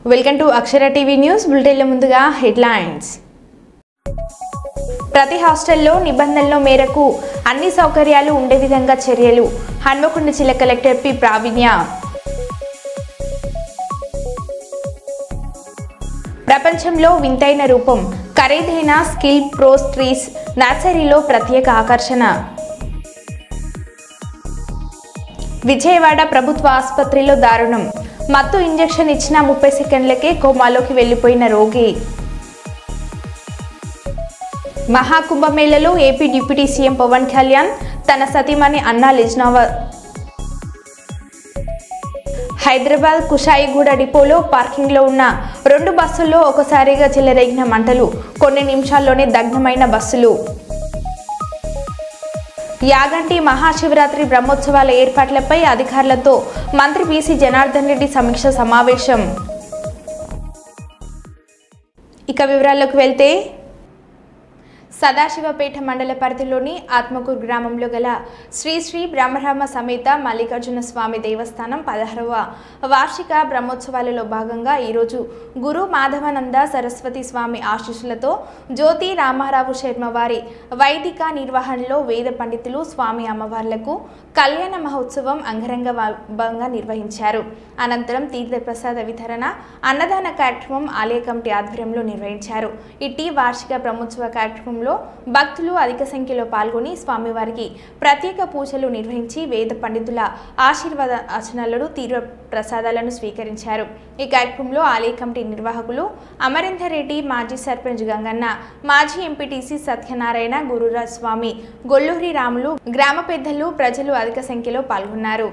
Welcome to Akshara TV news బులెటిన్ల ముందుగా headlines. ప్రతి హాస్టల్లో నిబంధనల మేరకు అన్ని సౌకర్యాలు ఉండే విధంగా చర్యలు. హన్మకొండ జిల్లా కలెక్టర్ పి ప్రావీణ్య. ప్రపంచంలో వింతైన రూపం ఖరీదైన స్కిల్ ప్రోస్ ట్రీస్ నర్సరీలో ప్రత్యేక ఆకర్షణ. విజయవాడ ప్రభుత్వ ఆసుపత్రిలో దారుణం. మత్తు ఇంజెక్షన్ ఇచ్చిన 30 సెకండ్లకే కోమాలోకి వెళ్లిపోయిన రోగి. మహాకుంభమేళలో AP deputy CM Pawan Kalyan తన సతీమణి అన్నా లిజ్నావా. హైదరాబాద్ కుషాయిగూడ డిపోలో పార్కింగ్లో ఉన్న 2 బస్సుల్లో ఒకసారిగా చెలరేగిన మంటలు. కొన్ని నిమిషాల్లోనే దగ్ధమైన బస్సులు. యాగంటి మహాశివరాత్రి బ్రహ్మోత్సవాల ఏర్పాట్లపై అధికారులతో మంత్రి బీసీ జనార్దన్ రెడ్డి సమీక్ష సమావేశం. ఇక వివరాల్లోకి వెళ్తే సదాశివపేట మండల పరిధిలోని ఆత్మకూరు గ్రామంలో గల శ్రీ శ్రీ బ్రహ్మరామ సమేత మల్లికార్జున స్వామి దేవస్థానం 16వ వార్షిక బ్రహ్మోత్సవాలలో భాగంగా ఈరోజు గురు మాధవానంద సరస్వతి స్వామి ఆశీస్సులతో జ్యోతి రామారావు శర్మ వారి వైదిక నిర్వహణలో వేద పండితులు స్వామి అమ్మవార్లకు కళ్యాణ మహోత్సవం అంగరంగ వైభవంగా నిర్వహించారు. అనంతరం తీర్థప్రసాద వితరణ, అన్నదాన కార్యక్రమం ఆలయ కమిటీ ఆధ్వర్యంలో నిర్వహించారు. ఇటీ వార్షిక బ్రహ్మోత్సవ కార్యక్రమంలో భక్తులు అధిక సంఖ్యలో పాల్గొని స్వామివారికి ప్రత్యేక పూజలు నిర్వహించి వేద పండితుల ఆశీర్వాద ఆచరణలను తీర్థ ప్రసాదాలను స్వీకరించారు. ఈ కార్యక్రమంలో ఆలయ కమిటీ నిర్వాహకులు అమరేందర్ రెడ్డి, మాజీ సర్పంచ్ గంగన్న, మాజీ ఎంపీటీసీ సత్యనారాయణ, గురురాజ్ స్వామి, గొల్లూరి రాములు, గ్రామ పెద్దలు, ప్రజలు అధిక సంఖ్యలో పాల్గొన్నారు.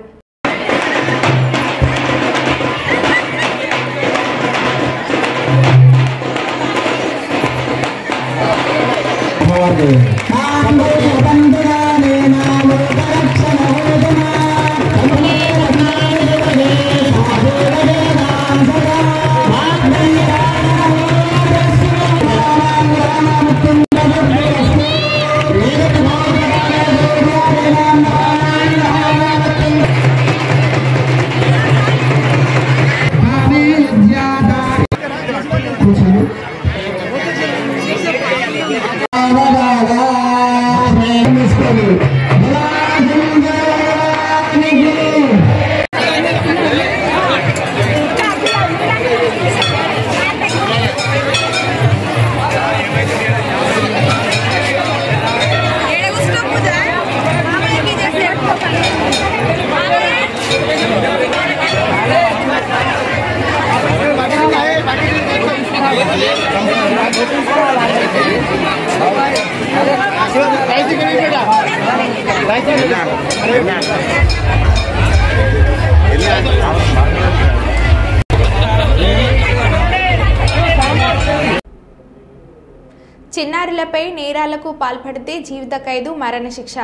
చిన్నారులపై నేరాలకు పాల్పడితే జీవిత ఖైదు, మరణశిక్ష.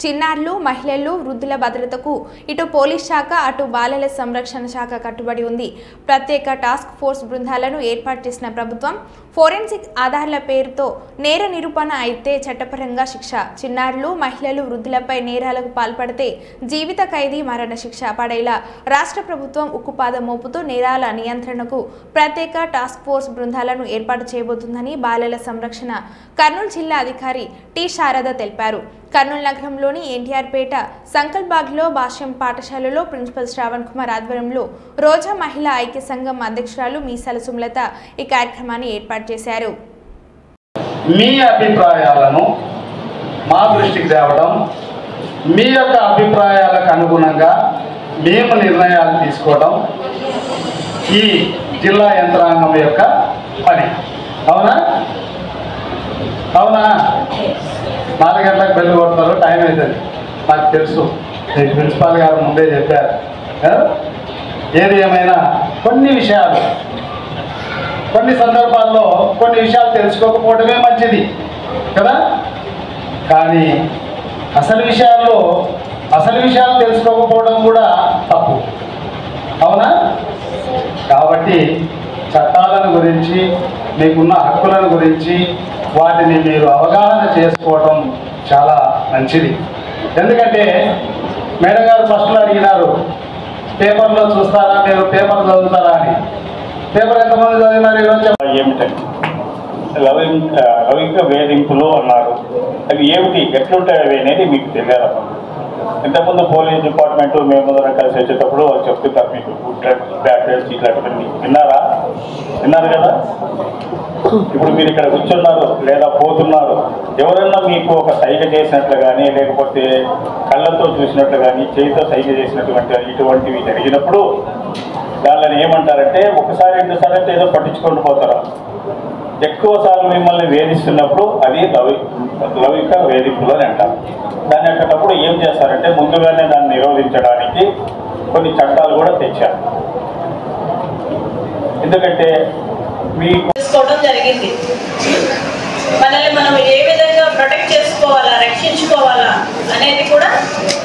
చిన్నారులు, మహిళలు, వృద్ధుల భద్రతకు ఇటు పోలీస్ శాఖ, అటు బాలల సంరక్షణ శాఖ కట్టుబడి ఉంది. ప్రత్యేక టాస్క్ ఫోర్స్ బృందాలను ఏర్పాటు చేసిన ప్రభుత్వం ఫోరెన్సిక్ ఆధారాల పేరుతో నేర నిరూపణ అయితే చట్టపరంగా శిక్ష. చిన్నారులు, మహిళలు, వృద్ధులపై నేరాలకు పాల్పడితే జీవిత ఖైదీ, మరణశిక్ష పడేలా రాష్ట్ర ప్రభుత్వం ఉక్కుపాదం మోపుతూ నేరాల నియంత్రణకు ప్రత్యేక టాస్క్ ఫోర్స్ బృందాలను ఏర్పాటు చేయబోతుందని బాలల సంరక్షణ కర్నూలు జిల్లా అధికారి టి శారద తెలిపారు. కర్నూలు నగరంలోని ఎన్టీఆర్ పేట సంకల్బాగ్లో భాష్యం పాఠశాలలో ప్రిన్సిపల్ శ్రావణ్ కుమార్ ఆధ్వర్యంలో రోజా మహిళా ఐక్య సంఘం అధ్యక్షురాలు మీసాల సుమలత ఈ కార్యక్రమాన్ని ఏర్పాటు చేశారు. మీ అభిప్రాయాలను మా దృష్టికి తేవడం, మీ యొక్క అభిప్రాయాలకు అనుగుణంగా మేము నిర్ణయాలు తీసుకోవడం ఈ జిల్లా యంత్రాంగం యొక్క పని. అవునా? 4 గంటలకు బెల్లు కొడతారు, టైం అవుతుంది నాకు తెలుసు. ప్రిన్సిపాల్ గారు ముందే చెప్పారు. ఏది ఏమైనా కొన్ని సందర్భాల్లో కొన్ని విషయాలు తెలుసుకోకపోవడమే మంచిది కదా. కానీ అసలు విషయాలు తెలుసుకోకపోవడం కూడా తప్పు. అవునా? కాబట్టి చట్టాలను గురించి, మీకున్న హక్కులను గురించి వాటిని మీరు అవగాహన చేసుకోవడం చాలా మంచిది. ఎందుకంటే మేడం గారు ఫస్ట్లో అడిగినారు, పేపర్లో చూస్తారా, మీరు పేపర్ చదువుతారా అని. పేపర్ ఎంతమంది చదివినారు ఈరోజు? ఏమిటండి లౌకిక వేధింపులు అన్నారు. అవి ఏమిటి, ఎట్లుంటాయి అవి అనేది మీకు తెలియాలమ్మా. ఇంతకుముందు పోలీస్ డిపార్ట్మెంట్ మేమందరం కలిసి వచ్చేటప్పుడు వాళ్ళు చెప్తుంటారు మీకు గుడ్ డ్రగ్స్, బ్యాడ్ డ్రగ్స్ ఇట్లాంటివన్నీ విన్నారు కదా. ఇప్పుడు మీరు ఇక్కడ కూర్చున్నారు లేదా పోతున్నారు, ఎవరన్నా మీకు ఒక సైగ చేసినట్లు కానీ లేకపోతే కళ్ళతో చూసినట్లు కానీ చేతితో సైగ చేసినటువంటి ఇటువంటివి జరిగినప్పుడు వాళ్ళని ఏమంటారంటే ఒకసారి రెండుసార్లు అంటే ఏదో పట్టించుకొని పోతారు. ఎక్కువ సార్లు మిమ్మల్ని వేధిస్తున్నప్పుడు అది లౌకిక వేధింపులు అని అంటారు. దాన్ని అట్టేటప్పుడు ఏం చేస్తారంటే ముందుగానే దాన్ని నిరోధించడానికి కొన్ని చట్టాలు కూడా తెచ్చారు. ఎందుకంటే మీకు తీసుకోవడం జరిగింది. మనల్ని మనం ఏ విధంగా ప్రొటెక్ట్ చేసుకోవాలా, రక్షించుకోవాలా అనేది కూడా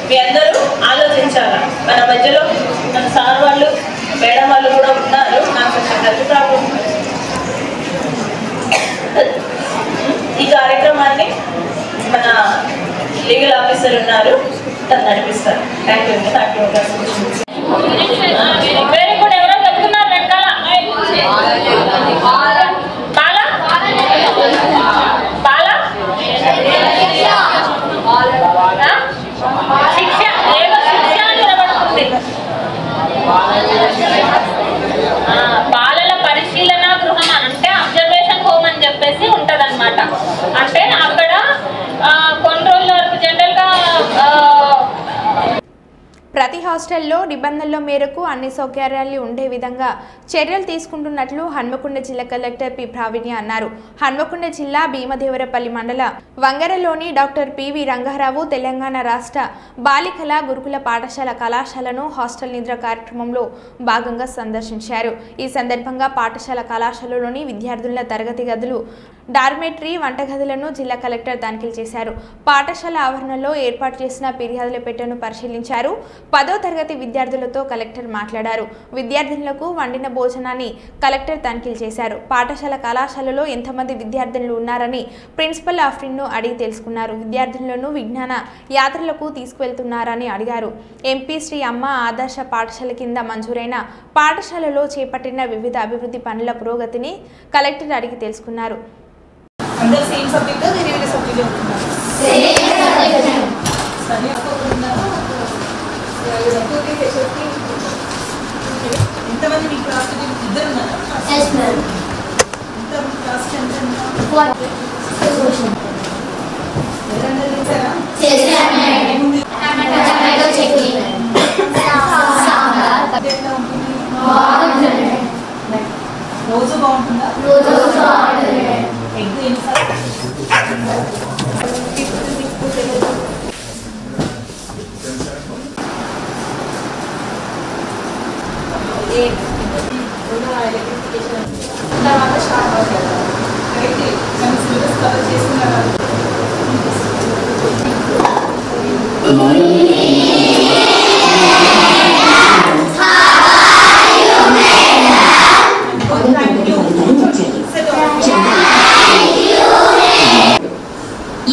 మీ అందరూ ఆలోచించాలా. మన మధ్యలో మన సార్ వాళ్ళు, మేడం వాళ్ళు కూడా ఉన్నారు. నాకు కొంచెం హెల్త్ ప్రాబ్లం. ఈ కార్యక్రమాన్ని మన లీగల్ ఆఫీసర్ ఉన్నారు, తను నడిపిస్తారు. థ్యాంక్ యూ అండి. Thank you. Very good. ఎవరో చెప్తున్నారు వెనకాల శిక్ష ఏదో శిక్ష అని నిలబడుతుంది. బాలల పరిశీలన గృహం అంటే అబ్జర్వేషన్ హోమ్ అని చెప్పేసి ఉంటది అనమాట. అంటే అక్కడ కొన్ని రోజుల వరకు జనరల్ గా ప్రతి హాస్టల్లో నిబంధనల మేరకు అన్ని సౌకర్యాలు ఉండే విధంగా చర్యలు తీసుకుంటున్నట్లు హన్మకొండ జిల్లా కలెక్టర్ పి ప్రావీణ్య అన్నారు. హన్మకొండ జిల్లా భీమదేవరపల్లి మండల వంగరలోని డాక్టర్ పివి రంగారావు తెలంగాణ రాష్ట్ర బాలికల గురుకుల పాఠశాల కళాశాలను హాస్టల్ నిద్ర కార్యక్రమంలో భాగంగా సందర్శించారు. ఈ సందర్భంగా పాఠశాల కళాశాలలోని విద్యార్థుల తరగతి గదులు, డార్మెటరీ, వంటగదులను జిల్లా కలెక్టర్ తనిఖీలు చేశారు. పాఠశాల ఆవరణలో ఏర్పాటు చేసిన ఫిర్యాదుల పెట్టెను పరిశీలించారు. 10వ తరగతి విద్యార్థులతో కలెక్టర్ మాట్లాడారు. విద్యార్థులకు వండిన భోజనాన్ని కలెక్టర్ తనిఖీలు చేశారు. పాఠశాల కళాశాలలో ఎంతమంది విద్యార్థులు ఉన్నారని ప్రిన్సిపల్ ఆఫ్రిన్ను అడిగి తెలుసుకున్నారు. విద్యార్థులను విజ్ఞాన యాత్రలకు తీసుకువెళ్తున్నారని అడిగారు. ఎంపీ శ్రీ అమ్మ ఆదర్శ పాఠశాల కింద మంజూరైన పాఠశాలలో చేపట్టిన వివిధ అభివృద్ధి పనుల పురోగతిని కలెక్టర్ అడిగి తెలుసుకున్నారు. అందరూ సేమ్ సబ్జెక్ట్ వేరే వేరే సబ్జెక్ట్ చెప్తున్నారు. ఎంతమంది మీ క్లాస్ ఇద్దరు ఉన్నారా? క్లాస్ రోజు బాగుంటుందా? ఎగ్ ఎన్నిసార్లు? తర్వాత స్టార్ట్ అవుతుంది. అయితే మనం సిలబస్ కవర్ చేసుకున్నారా?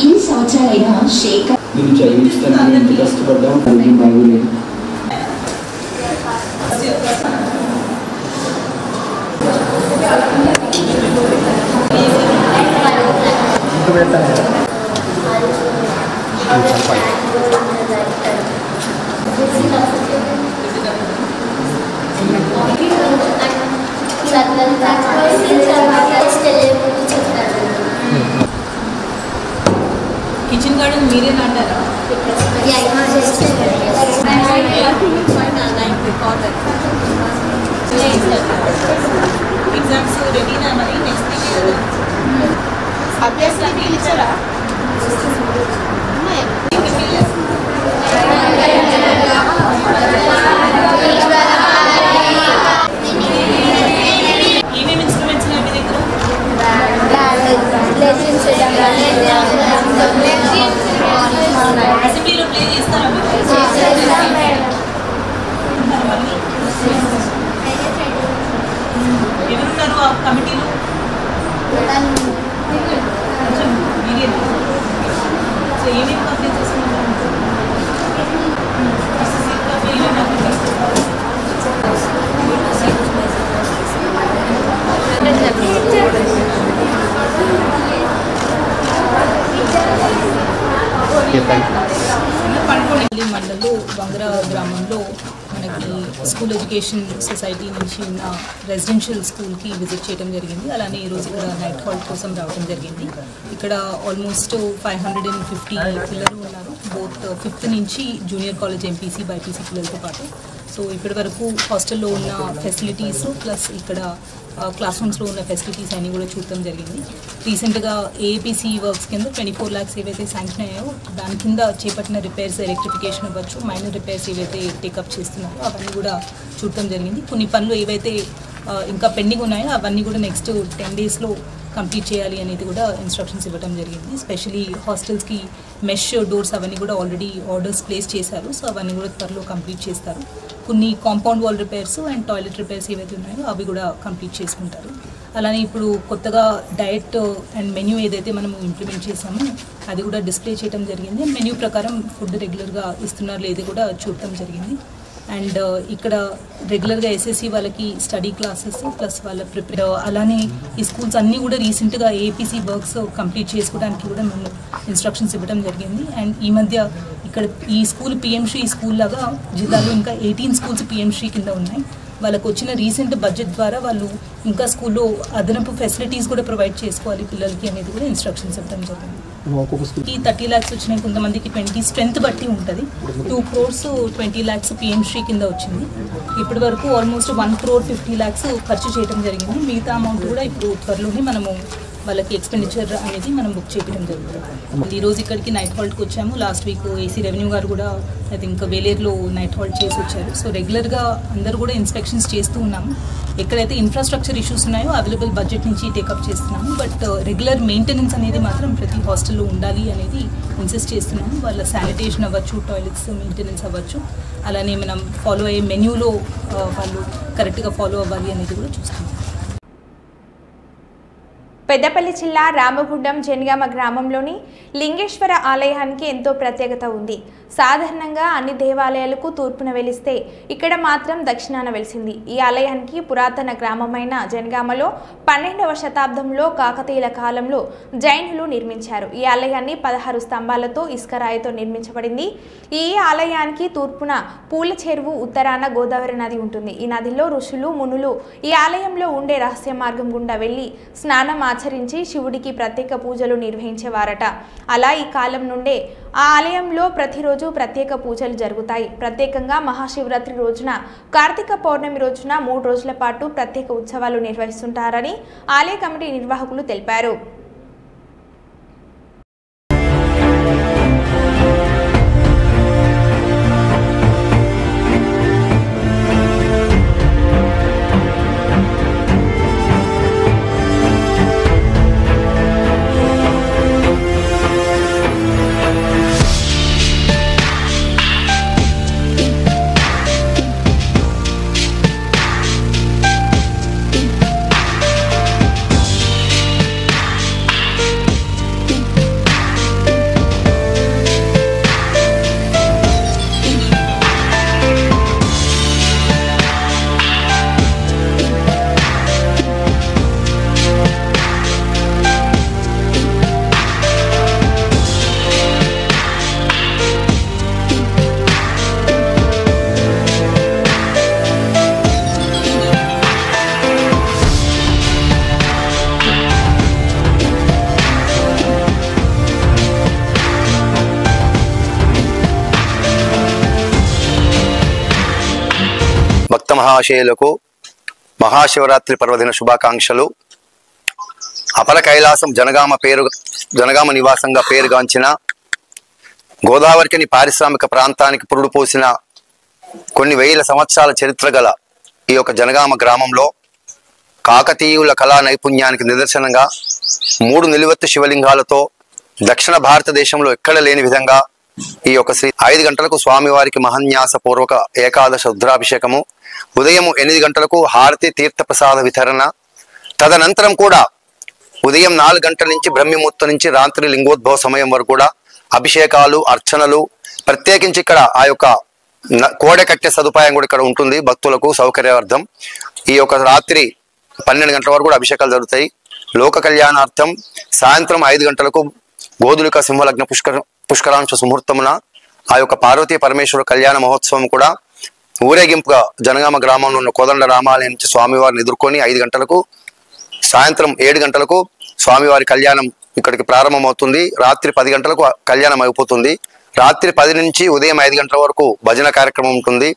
ఇన్ని సంవత్సరాలైనా శేఖర్ నేను చదివిస్తాను కష్టపడ్డాం బాగోలేదు. కిచెన్ గార్డెన్ మీరే నాటారా? ఎగ్జామ్స్ రెడీనా మరి? నెక్స్ట్ అభ్యాసాన్ని ఇచ్చారా? ఏమేమి ఇన్స్ట్రుమెంట్స్ ఉన్నాయి మీ దగ్గర? అసెంబ్లీలో ప్లే చేస్తారా? ఎవరున్నారు ఆ కమిటీలో? సో ఏమేమి కంప్లీట్ చేసుకున్నారు? పనకొండపల్లి మండలంలో వంగరా గ్రామంలో మనకి స్కూల్ ఎడ్యుకేషన్ సొసైటీ నుంచి ఉన్న రెసిడెన్షియల్ స్కూల్కి విజిట్ చేయడం జరిగింది. అలానే ఈరోజు ఇక్కడ నైట్ హాల్ట్ కోసం రావడం జరిగింది. ఇక్కడ ఆల్మోస్ట్ 550 పిల్లలు ఉన్నారు, బోత్ 5th నుంచి జూనియర్ కాలేజ్ ఎంపీసీ బైపీసీ పిల్లలతో పాటు. సో ఇప్పటి వరకు హాస్టల్లో ఉన్న ఫెసిలిటీస్ ప్లస్ ఇక్కడ క్లాస్ రూమ్స్లో ఉన్న ఫెసిలిటీస్ అన్నీ కూడా చూడటం జరిగింది. రీసెంట్గా ఏపీసీ వర్క్స్ కింద 24 lakhs ఏవైతే శాంక్షన్ అయ్యాయో దాని కింద చేపట్టిన రిపేర్స్, ఎలక్ట్రిఫికేషన్ అవ్వచ్చు, మైనర్ రిపేర్స్ ఏవైతే టేకప్ చేస్తున్నారో అవన్నీ కూడా చూడటం జరిగింది. కొన్ని పనులు ఏవైతే ఇంకా పెండింగ్ ఉన్నాయో అవన్నీ కూడా నెక్స్ట్ 10 daysలో కంప్లీట్ చేయాలి అనేది కూడా ఇన్స్ట్రక్షన్స్ ఇవ్వడం జరిగింది. స్పెషలీ హాస్టల్స్కి మెష్ డోర్స్ అవన్నీ కూడా ఆల్రెడీ ఆర్డర్స్ ప్లేస్ చేశారు. సో అవన్నీ కూడా త్వరలో కంప్లీట్ చేస్తారు. కొన్ని compound wall repairs and toilet repairs ఏవైతే ఉన్నాయో అవి కూడా కంప్లీట్ చేసుకుంటారు. అలానే ఇప్పుడు కొత్తగా డయట్ అండ్ మెన్యూ ఏదైతే మనము ఇంప్లిమెంట్ చేసామో అది కూడా డిస్ప్లే చేయడం జరిగింది. మెన్యూ ప్రకారం ఫుడ్ రెగ్యులర్గా ఇస్తున్నారు లేదు కూడా చూడటం జరిగింది. అండ్ ఇక్కడ రెగ్యులర్గా ఎస్ఎస్సి వాళ్ళకి స్టడీ క్లాసెస్ ప్లస్ వాళ్ళ ప్రిపేర్, అలానే ఈ స్కూల్స్ అన్నీ కూడా రీసెంట్గా ఏపీసీ వర్క్స్ కంప్లీట్ చేసుకోవడానికి కూడా మేము ఇన్స్ట్రక్షన్స్ ఇవ్వడం జరిగింది. అండ్ ఈ మధ్య ఇక్కడ ఈ స్కూల్ పిఎంశ్రీ స్కూల్ లాగా జిల్లాలో ఇంకా 18 schools పిఎంశ్రీ కింద ఉన్నాయి. వాళ్ళకు వచ్చిన రీసెంట్ బడ్జెట్ ద్వారా వాళ్ళు ఇంకా స్కూల్లో అదనపు ఫెసిలిటీస్ కూడా ప్రొవైడ్ చేసుకోవాలి పిల్లలకి అనేది కూడా ఇన్స్ట్రక్షన్స్ ఇవ్వడం జరిగింది. ఈ 30 lakhs వచ్చినాయి, కొంతమందికి 20 strength బట్టి ఉంటుంది. 2 crores 20 lakhs పిఎంశ్రీ కింద వచ్చింది. ఇప్పటి వరకు ఆల్మోస్ట్ 1.50 crore ఖర్చు చేయడం జరిగింది. మిగతా అమౌంట్ కూడా ఇప్పుడు త్వరలోనే మనము వాళ్ళకి ఎక్స్పెండిచర్ అనేది మనం బుక్ చేయడం జరుగుతుంది. ఈరోజు ఇక్కడికి నైట్ హాల్ట్కి వచ్చాము. లాస్ట్ వీక్ ఏసీ రెవెన్యూ గారు కూడా ఐ థింక్ వేలేరులో నైట్ హాల్ట్ చేసి వచ్చారు. సో రెగ్యులర్గా అందరూ కూడా ఇన్స్పెక్షన్స్ చేస్తూ ఉన్నాము. ఎక్కడైతే ఇన్ఫ్రాస్ట్రక్చర్ ఇష్యూస్ ఉన్నాయో అవైలబుల్ బడ్జెట్ నుంచి టేకప్ చేస్తున్నాము. బట్ రెగ్యులర్ మెయింటెనెన్స్ అనేది మాత్రం ప్రతి హాస్టల్లో ఉండాలి అనేది ఇన్సిస్ట్ చేస్తున్నాము. వాళ్ళ శానిటేషన్ అవ్వచ్చు, టాయిలెట్స్ మెయింటెనెన్స్ అవ్వచ్చు, అలానే మనం ఫాలో అయ్యే మెన్యూలో వాళ్ళు కరెక్ట్గా ఫాలో అవ్వాలి అనేది కూడా చూస్తున్నాం. పెద్దపల్లి జిల్లా రామగుండం జనగామ గ్రామంలోని లింగేశ్వర ఆలయానికి ఎంతో ప్రత్యేకత ఉంది. సాధారణంగా అన్ని దేవాలయాలకు తూర్పున వెలిస్తే ఇక్కడ మాత్రం దక్షిణాన వెలిసింది. ఈ ఆలయానికి పురాతన గ్రామమైన జనగామలో 12వ శతాబ్దంలో కాకతీయుల కాలంలో జైనులు నిర్మించారు. ఈ ఆలయాన్ని 16 స్తంభాలతో ఇసుకరాయితో నిర్మించబడింది. ఈ ఆలయానికి తూర్పున పూల చెరువు, ఉత్తరాన గోదావరి నది ఉంటుంది. ఈ నదిలో ఋషులు, మునులు ఈ ఆలయంలో ఉండే రహస్య మార్గం గుండా వెళ్లి స్నానం ఆచరించి శివుడికి ప్రత్యేక పూజలు నిర్వహించేవారట. అలా ఈ కాలం నుండే ఆ ఆలయంలో ప్రతిరోజు ప్రత్యేక పూజలు జరుగుతాయి. ప్రత్యేకంగా మహాశివరాత్రి రోజున, కార్తీక పౌర్ణమి రోజున 3 రోజుల పాటు ప్రత్యేక ఉత్సవాలు నిర్వహిస్తుంటారని ఆలయ కమిటీ నిర్వాహకులు తెలిపారు. మహాశయులకు మహాశివరాత్రి పర్వదిన శుభాకాంక్షలు. అపర కైలాసం జనగామ నివాసంగా పేరుగాంచిన గోదావరికని పారిశ్రామిక ప్రాంతానికి పురుడు పోసిన కొన్ని వేల సంవత్సరాల చరిత్ర గల ఈ యొక్క జనగామ గ్రామంలో కాకతీయుల కళా నైపుణ్యానికి నిదర్శనంగా 3 నిలువెత్తు శివలింగాలతో దక్షిణ భారతదేశంలో ఎక్కడ లేని విధంగా ఈ యొక్క 5 గంటలకు స్వామివారికి మహన్యాస పూర్వక ఏకాదశ రుద్రాభిషేకము, ఉదయం 8 గంటలకు హారతి తీర్థ ప్రసాద వితరణ, తదనంతరం కూడా ఉదయం 4 గంటల నుంచి బ్రహ్మముహూర్తం నుంచి రాత్రి లింగోద్భవ సమయం వరకు కూడా అభిషేకాలు, అర్చనలు, ప్రత్యేకించి ఇక్కడ ఆ యొక్క కోడె కట్టే సదుపాయం కూడా ఇక్కడ ఉంటుంది భక్తులకు సౌకర్యార్థం. ఈ యొక్క రాత్రి 12 గంటల వరకు కూడా అభిషేకాలు జరుగుతాయి. లోక కళ్యాణార్థం సాయంత్రం 5 గంటలకు గోధులిక సింహలగ్న పుష్కరాంశ సుముహూర్తమున ఆ యొక్క పార్వతీ పరమేశ్వర కళ్యాణ మహోత్సవం కూడా ఊరేగింపుగా జనగామ గ్రామంలో ఉన్న కోదండ రామాలయం నుంచి స్వామివారిని ఎదుర్కొని 5 గంటలకు సాయంత్రం 7 గంటలకు స్వామివారి కళ్యాణం ఇక్కడికి ప్రారంభమవుతుంది. రాత్రి 10 గంటలకు కళ్యాణం అయిపోతుంది. రాత్రి 10 నుంచి ఉదయం 5 గంటల వరకు భజన కార్యక్రమం ఉంటుంది.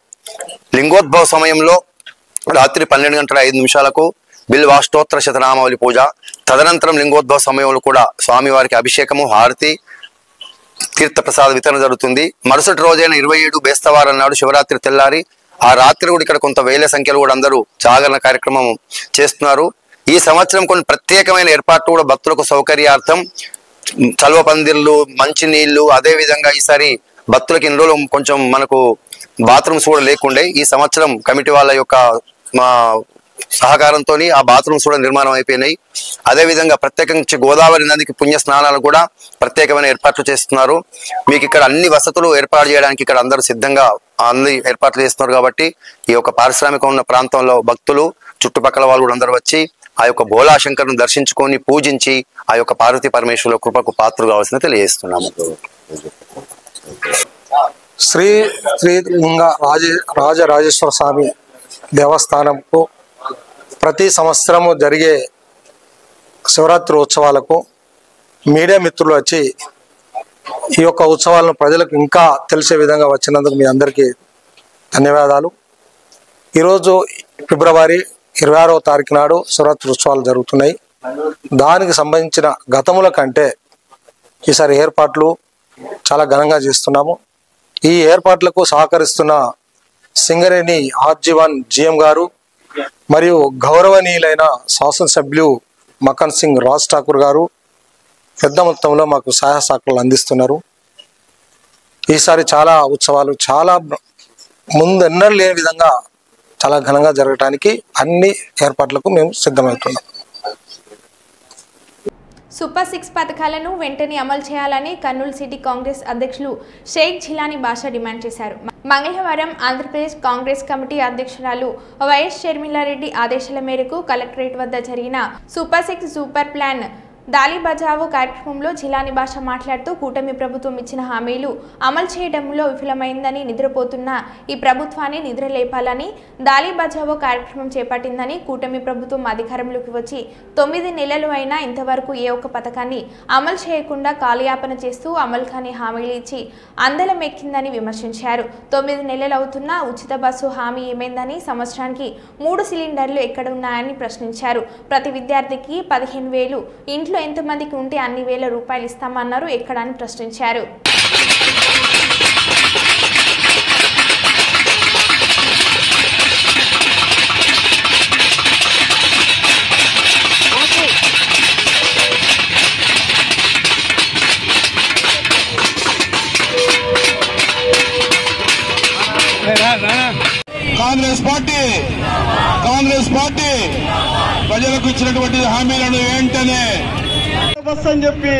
లింగోద్భవ సమయంలో రాత్రి 12 గంటల 5 నిమిషాలకు బిల్వాష్టోత్తర శతనామావళి పూజ, తదనంతరం లింగోద్భవ సమయంలో కూడా స్వామివారికి అభిషేకము, హారతి, తీర్థ ప్రసాద వితరణ జరుగుతుంది. మరుసటి రోజైన 27 బేస్తవారం నాడు శివరాత్రి తెల్లారి ఆ రాత్రి కూడా ఇక్కడ కొంత వేల సంఖ్యలో కూడా అందరూ జాగరణ కార్యక్రమం చేస్తున్నారు. ఈ సంవత్సరం కొన్ని ప్రత్యేకమైన ఏర్పాట్లు కూడా భక్తులకు సౌకర్యార్థం చల్వ పందిర్లు, మంచినీళ్లు, అదే విధంగా ఈసారి భక్తులకు ఇన్ని రోజులు కొంచెం మనకు బాత్రూమ్స్ కూడా లేకుండే ఈ సంవత్సరం కమిటీ వాళ్ళ యొక్క సహకారంతో ఆ బాత్రూమ్స్ కూడా నిర్మాణం అయిపోయినాయి. అదేవిధంగా ప్రత్యేకించి గోదావరి నదికి పుణ్య స్నానాలు కూడా ప్రత్యేకమైన ఏర్పాట్లు చేస్తున్నారు. మీకు ఇక్కడ అన్ని వసతులు ఏర్పాటు చేయడానికి ఇక్కడ అందరూ సిద్ధంగా అన్ని ఏర్పాట్లు చేస్తున్నారు. కాబట్టి ఈ యొక్క పారిశ్రామిక ఉన్న ప్రాంతంలో భక్తులు చుట్టుపక్కల వాళ్ళు కూడా అందరూ వచ్చి ఆ యొక్క భోలాశంకర్ను దర్శించుకొని పూజించి ఆ యొక్క పార్వతీ పరమేశ్వరుల కృపకు పాత్రలు కావాల్సిన తెలియజేస్తున్నాము. శ్రీ శ్రీలింగ రాజరాజేశ్వర స్వామి దేవస్థానంకు ప్రతి సంవత్సరము జరిగే శివరాత్రి ఉత్సవాలకు మీడియా మిత్రులు వచ్చి ఈ యొక్క ఉత్సవాలను ప్రజలకు ఇంకా తెలిసే విధంగా వచ్చినందుకు మీ అందరికీ ధన్యవాదాలు. ఈరోజు ఫిబ్రవరి 26వ తారీఖు నాడు శివరాత్రి ఉత్సవాలు జరుగుతున్నాయి. దానికి సంబంధించిన గతముల కంటే ఈసారి ఏర్పాట్లు చాలా ఘనంగా చేస్తున్నాము. ఈ ఏర్పాట్లకు సహకరిస్తున్న సింగరేణి ఆర్జీవన్ జిఎం గారు మరియు గౌరవనీయులైన శాసనసభ్యులు మకన్ సింగ్ రాజ్ ఠాకూర్ గారు పెద్ద మొత్తంలో మాకు సహాయ సహకారాలు అందిస్తున్నారు. ఈసారి చాలా ఉత్సవాలు చాలా ముందెన్నడూ లేని విధంగా చాలా ఘనంగా జరగడానికి అన్ని ఏర్పాట్లకు మేము సిద్ధమవుతున్నాం. సూపర్ 6 పథకాలను వెంటనే అమలు చేయాలని కర్నూలు సిటీ కాంగ్రెస్ అధ్యక్షులు షేక్ జిలానీ బాషా డిమాండ్ చేశారు. మంగళవారం ఆంధ్రప్రదేశ్ కాంగ్రెస్ కమిటీ అధ్యక్షురాలు వైఎస్ షర్మిలారెడ్డి ఆదేశాల మేరకు కలెక్టరేట్ వద్ద జరిగిన సూపర్ 6 సూపర్ ప్లాన్ దాలి బచావో కార్యక్రమంలో జిలానీ బాషా మాట్లాడుతూ కూటమి ప్రభుత్వం ఇచ్చిన హామీలు అమలు చేయడంలో విఫలమైందని, నిద్రపోతున్న ఈ ప్రభుత్వాన్ని నిద్రలేపాలని దాలి బచావో కార్యక్రమం చేపట్టిందని, కూటమి ప్రభుత్వం అధికారంలోకి వచ్చి 9 నెలలు అయినా ఇంతవరకు ఏ ఒక్క పథకాన్ని అమలు చేయకుండా కాలయాపన చేస్తూ అమలు కాని హామీలు ఇచ్చి అందలం ఎక్కిందని విమర్శించారు. 9 నెలలు అవుతున్నా ఉచిత బస్సు హామీ ఏమైందని, సంవత్సరానికి 3 సిలిండర్లు ఎక్కడ ఉన్నాయని ప్రశ్నించారు. ప్రతి విద్యార్థికి 15,000, ఇంట్లో ఎంతమందికి ఉంటే అన్ని వేల రూపాయలు ఇస్తామన్నారు. ఎక్కడని ప్రశ్నించారు. కాంగ్రెస్ పార్టీ ప్రజలకు ఇచ్చినటువంటి హామీలను వెంటనే అని చెప్పి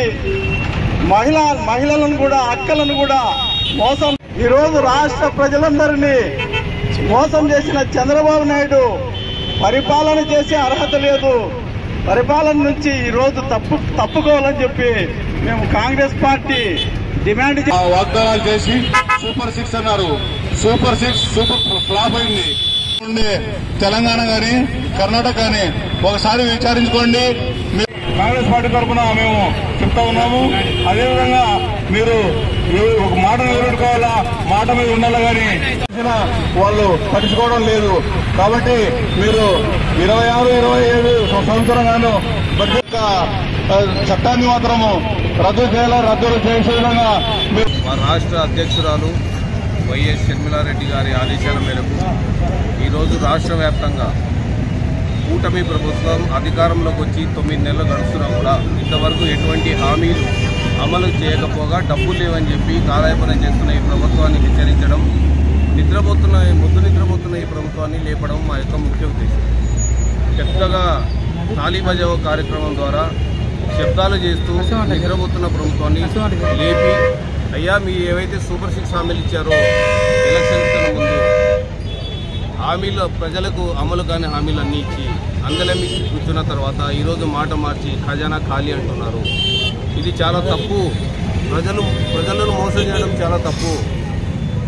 మహిళలను కూడా అక్కలను కూడా మోసం, ఈరోజు రాష్ట్ర ప్రజలందరినీ మోసం చేసిన చంద్రబాబు నాయుడు పరిపాలన చేసే అర్హత లేదు. పరిపాలన నుంచి ఈరోజు తప్పుకోవాలని చెప్పి మేము కాంగ్రెస్ పార్టీ డిమాండ్ వాగ్దానాలు చేసి సూపర్ 6 అన్నారు. సూపర్ 6 సూపర్ ఫ్లాప్ అయింది. తెలంగాణ గాని కర్ణాటక గాని ఒకసారి విచారించుకోండి. కాంగ్రెస్ పార్టీ తరఫున మేము చెప్తా ఉన్నాము. అదేవిధంగా మీరు ఒక మాట నిలబెట్టుకోవాలా, మాట మీద ఉండాలా కానీ వాళ్ళు పట్టించుకోవడం లేదు. కాబట్టి మీరు 26, 27 సంవత్సరంగాను చట్టాన్ని మాత్రము రద్దు చేసే విధంగా మా రాష్ట్ర అధ్యక్షురాలు వైఎస్ షర్మిలారెడ్డి గారి ఆదేశాల మేరకు ఈరోజు రాష్ట్ర వ్యాప్తంగా కూటమి ప్రభుత్వం అధికారంలోకి వచ్చి 9 నెలలు గడుస్తున్నా కూడా ఇంతవరకు ఎటువంటి హామీలు అమలు చేయకపోగా డబ్బులు లేవని చెప్పి కాలయాపన చేస్తున్న ఈ ప్రభుత్వాన్ని హెచ్చరించడం, ముద్దు నిద్రపోతున్న ఈ ప్రభుత్వాన్ని లేపడం మా యొక్క ముఖ్య ఉద్దేశం. పెద్దగా తాళీ బజావో కార్యక్రమం ద్వారా శబ్దాలు చేస్తూ నిద్రపోతున్న ప్రభుత్వాన్ని లేపి, అయ్యా మీరు ఏవైతే సూపర్ 6 హామీలు ఇచ్చారో ఎలక్షన్స్ కన్నా ముందు హామీలు ప్రజలకు అమలు కాని హామీలు అన్నీ ఇచ్చి అందలెమ్మి కూర్చున్న తర్వాత ఈరోజు మాట మార్చి ఖజానా ఖాళీ అంటున్నారు. ఇది చాలా తప్పు. ప్రజలను మోసం చేయడం చాలా తప్పు.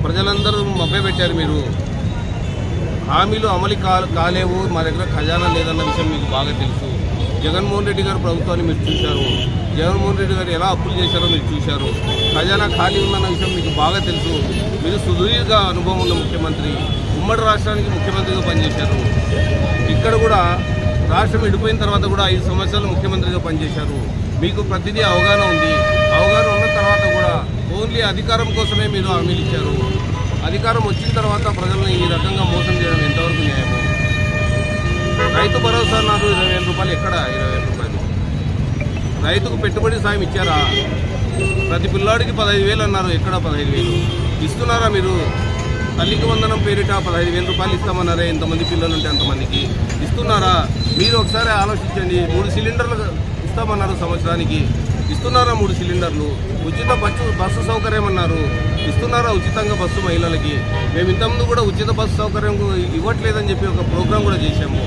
ప్రజలందరూ మభ్యపెట్టారు. మీరు హామీలు అమలు కాలేవు, మా దగ్గర ఖజానా లేదన్న విషయం మీకు బాగా తెలుసు. జగన్మోహన్ రెడ్డి గారు ప్రభుత్వాన్ని మీరు చూశారు. జగన్మోహన్ రెడ్డి గారు ఎలా అప్పులు చేశారో మీరు చూశారు. ఖజానా ఖాళీ ఉందన్న విషయం మీకు బాగా తెలుసు. మీరు సుదీర్ఘ అనుభవం ఉన్న ముఖ్యమంత్రి, ఉమ్మడి రాష్ట్రానికి ముఖ్యమంత్రిగా పనిచేశారు. ఇక్కడ కూడా రాష్ట్రం విడిపోయిన తర్వాత కూడా 5 సంవత్సరాలు ముఖ్యమంత్రిగా పనిచేశారు. మీకు ప్రతిదీ అవగాహన ఉంది. అవగాహన ఉన్న తర్వాత కూడా ఓన్లీ అధికారం కోసమే మీరు హామీలు ఇచ్చారు. అధికారం వచ్చిన తర్వాత ప్రజలను ఈ రకంగా మోసం చేయడం ఎంతవరకు న్యాయము? రైతు భరోసా అన్నారు, 20,000 రూపాయలు. ఎక్కడ 20,000 రూపాయలు? రైతుకు పెట్టుబడి సాయం ఇచ్చారా? ప్రతి పిల్లాడికి 15,000 అన్నారు. ఎక్కడ 15,000 ఇస్తున్నారా? మీరు తల్లికి వందనం పేరిట 15,000 రూపాయలు ఇస్తామన్నారే. ఎంతమంది పిల్లలు ఉంటే అంతమందికి ఇస్తున్నారా? మీరు ఒకసారి ఆలోచించండి. 3 సిలిండర్లు ఇస్తామన్నారు సంవత్సరానికి. ఇస్తున్నారా 3 సిలిండర్లు? ఉచిత బస్సు సౌకర్యం అన్నారు. ఇస్తున్నారా ఉచితంగా బస్సు మహిళలకి? మేము ఇంతకుముందు కూడా ఉచిత బస్సు సౌకర్యం ఇవ్వట్లేదని చెప్పి ఒక ప్రోగ్రాం కూడా చేశాము.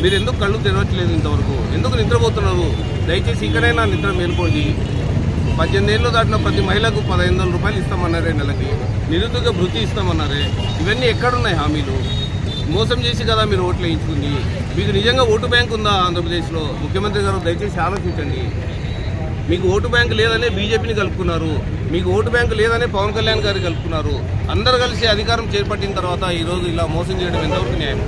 మీరు ఎందుకు కళ్ళు తెరవట్లేదు? ఇంతవరకు ఎందుకు నిద్రపోతున్నారు? దయచేసి ఇక్కడైనా నిద్ర మేల్కోండి. 18 ఏళ్ళు దాటిన ప్రతి మహిళకు 1,500 రూపాయలు ఇస్తామన్నారే నెలకి. నిరుద్యోగ భృతి ఇస్తామన్నారే. ఇవన్నీ ఎక్కడున్నాయి హామీలు? మోసం చేసి కదా మీరు ఓట్లు వేయించుకుంది. మీకు నిజంగా ఓటు బ్యాంక్ ఉందా ఆంధ్రప్రదేశ్లో? ముఖ్యమంత్రి గారు దయచేసి ఆలోచించండి. మీకు ఓటు బ్యాంకు లేదనే బీజేపీని కలుపుకున్నారు. మీకు ఓటు బ్యాంకు లేదనే పవన్ కళ్యాణ్ గారు కలుపుకున్నారు. అందరు కలిసి అధికారం చేపట్టిన తర్వాత ఈరోజు ఇలా మోసం చేయడం ఎంతవరకు న్యాయం?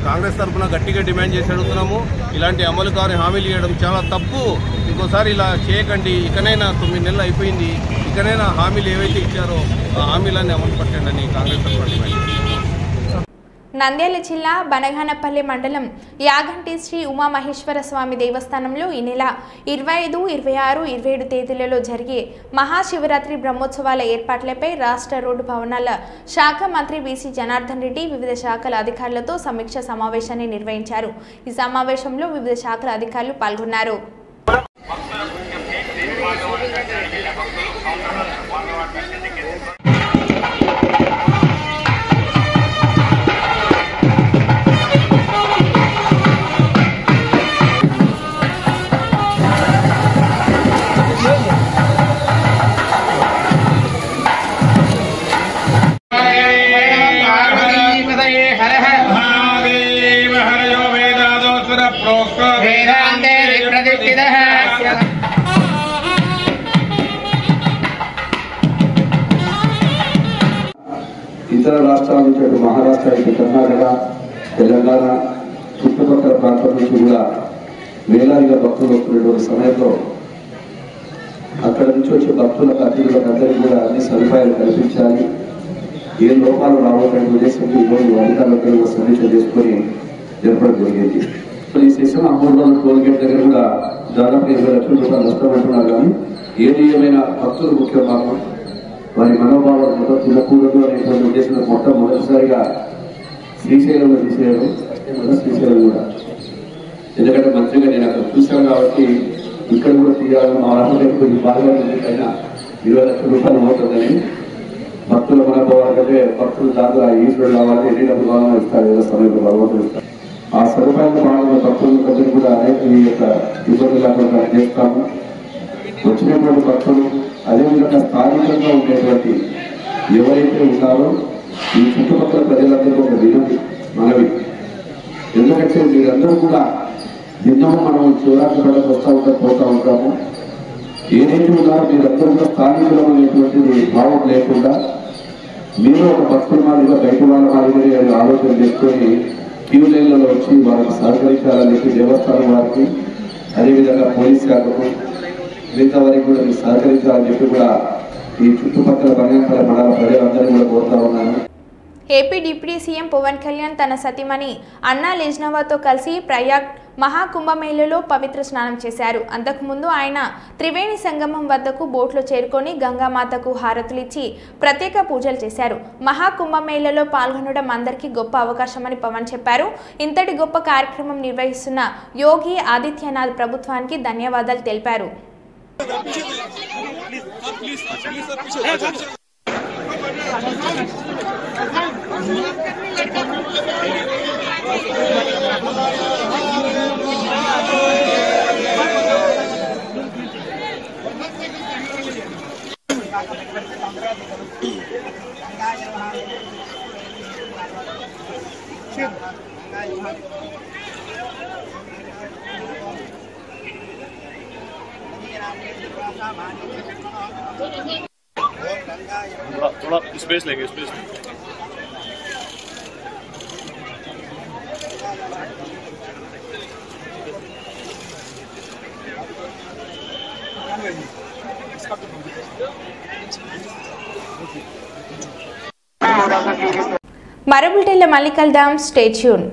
కాంగ్రెస్ తరఫున గట్టిగా డిమాండ్ చేసి అడుగుతున్నాము. ఇలాంటి అమలు కాని హామీలు ఇవ్వడం చాలా తప్పు. ఇంకోసారి ఇలా చేయకండి. ఇకనైనా 9 నెలలు అయిపోయింది. ఇకనైనా హామీలు ఏవైతే ఇచ్చారో ఆ హామీలన్నీ అమలు పట్టండి అని కాంగ్రెస్ తరఫున డిమాండ్. నంద్యాల జిల్లా బనగానపల్లి మండలం యాగంటి శ్రీ ఉమామహేశ్వర స్వామి దేవస్థానంలో ఈ నెల 25, 26, 27 తేదీలలో జరిగే మహాశివరాత్రి బ్రహ్మోత్సవాల ఏర్పాట్లపై రాష్ట్ర రోడ్డు భవనాల శాఖ మంత్రి వీసీ జనార్దన్ రెడ్డి వివిధ శాఖల అధికారులతో సమీక్ష సమావేశాన్ని నిర్వహించారు. ఈ సమావేశంలో వివిధ శాఖల అధికారులు పాల్గొన్నారు. ఇతర రాష్ట్రాల నుంచి మహారాష్ట్ర, కర్ణాటక, తెలంగాణ చుట్టుపక్కల ప్రాంతాల నుంచి కూడా వేలాదిగా భక్తులు వస్తున్నటువంటి సమయంలో అక్కడ నుంచి వచ్చే భక్తులకు, అతిథులకు అందరికీ కూడా అన్ని సదుపాయాలు కల్పించాలి. ఏ లోపాలు రావడానికి ఉద్దేశంతో ఈరోజు అధికారులతో సమీక్ష చేసుకొని జరపడం జరిగింది. ఈ సెషన్ అమూర్వాల టోల్గేట్ దగ్గర కూడా దాదాపు 20 లక్షల రూపాయలు నష్టపడుతున్నారు. కానీ ఏది ఏమైనా భక్తులు ముఖ్య భాగం, వారి మనోభావాలు తినకూడదు అనేటువంటి ఉద్దేశంలో మొట్టమొదటిసారిగా శ్రీశైలంలో తీసేయడం, శ్రీశైలం కూడా ఎందుకంటే మంత్రిగా నేను అక్కడ చూశాను కాబట్టి ఇక్కడ కూడా తీయాలని మా రాష్ట్రంలో బాగా అయినా 20 లక్షల రూపాయలు అవుతుందని భక్తుల మనోభావాల కంటే భక్తులు దాంట్లో ఈశ్వరుడు రావాలి, ఎన్ని డబ్బులు కావాలని ఇస్తారు ఏదో సమయంలో భగవంతుడు ఇస్తారు. ఆ సదుపాయాలు భాగంగా భక్తులందరూ కూడా అనేక ఈ యొక్క ఇబ్బందులు లేకుండా చేస్తాము. వచ్చినటువంటి భక్తులు అదేవిధంగా స్థానికంగా ఉండేటువంటి ఎవరైతే ఉన్నారో ఈ చుట్టుపక్కల ప్రజలందరూ ఒక మనవి. ఎందుకంటే మీరందరూ కూడా దిన్నము మనం శివరాత్రి పండుగ పోతూ ఉంటాము. ఏదైతే ఉన్నారో మీరందరూ కూడా స్థానికులం అనేటువంటిది భావం లేకుండా మీరు ఒక భక్తుల మాదిరిగా బయట వాళ్ళ మాదిరిగా ఆలోచన చేసుకొని క్యూ లైన్లలో వచ్చి వారికి సహకరించాలని చెప్పి దేవస్థానం వారికి, అదేవిధంగా పోలీస్ శాఖకు, మిగతా వారికి కూడా మీరు సహకరించాలని చెప్పి కూడా ఈ చుట్టుపక్కల బనగానపల్లి మండల ప్రజలందరినీ కూడా కోరుతా ఉన్నాను. AP deputy CM Pawan Kalyan తన సతీమణి అన్నా లెజ్నవాతో కలిసి ప్రయాగ్ మహాకుంభమేళలో పవిత్ర స్నానం చేశారు. అంతకుముందు ఆయన త్రివేణి సంగమం వద్దకు బోట్లో చేరుకొని గంగామాతకు హారతులిచ్చి ప్రత్యేక పూజలు చేశారు. మహాకుంభమేళలో పాల్గొనడం అందరికీ గొప్ప అవకాశమని పవన్ చెప్పారు. ఇంతటి గొప్ప కార్యక్రమం నిర్వహిస్తున్న యోగి ఆదిత్యనాథ్ ప్రభుత్వానికి ధన్యవాదాలు తెలిపారు. थोड़ा स्पेस लेंगे स्पेस మరో బులెటిన్లో మళ్ళీ కలుద్దాం. Stay tune.